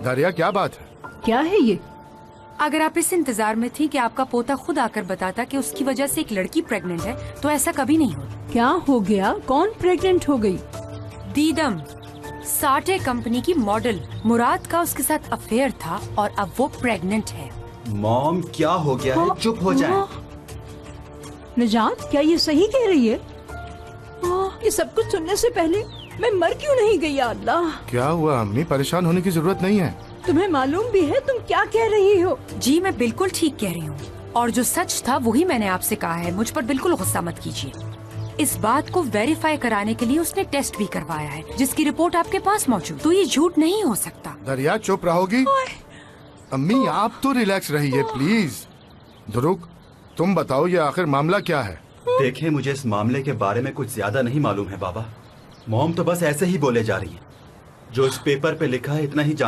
दरिया क्या बात है? क्या है ये? अगर आप इस इंतजार में थी कि आपका पोता खुद आकर बताता कि उसकी वजह से एक लड़की प्रेग्नेंट है, तो ऐसा कभी नहीं होता। क्या हो गया? कौन प्रेग्नेंट हो गई? दीदम, साटे कंपनी की मॉडल। मुराद का उसके साथ अफेयर था और अब वो प्रेग्नेंट है। मॉम क्या हो गया है? चुप हो जाएं। निजात, क्या ये सही कह रही है? ये सब कुछ सुनने से पहले मैं मर क्यों नहीं गई? या अल्लाह! क्या हुआ अम्मी? परेशान होने की जरूरत नहीं है। तुम्हें मालूम भी है तुम क्या कह रही हो? जी मैं बिल्कुल ठीक कह रही हूँ, और जो सच था वही मैंने आपसे कहा है। मुझ पर बिल्कुल गुस्सा मत कीजिए। इस बात को वेरीफाई कराने के लिए उसने टेस्ट भी करवाया है, जिसकी रिपोर्ट आपके पास मौजूद। तो ये झूठ नहीं हो सकता। दरिया चुप रहोगी? अम्मी आप तो रिलैक्स रहिए प्लीज। ध्रुव, तुम बताओ ये आखिर मामला क्या है? देखें, मुझे इस मामले के बारे में कुछ ज्यादा नहीं मालूम है बाबा। मॉम तो बस ऐसे ही बोले जा रही है। जो इस पेपर पे लिखा है इतना ही जान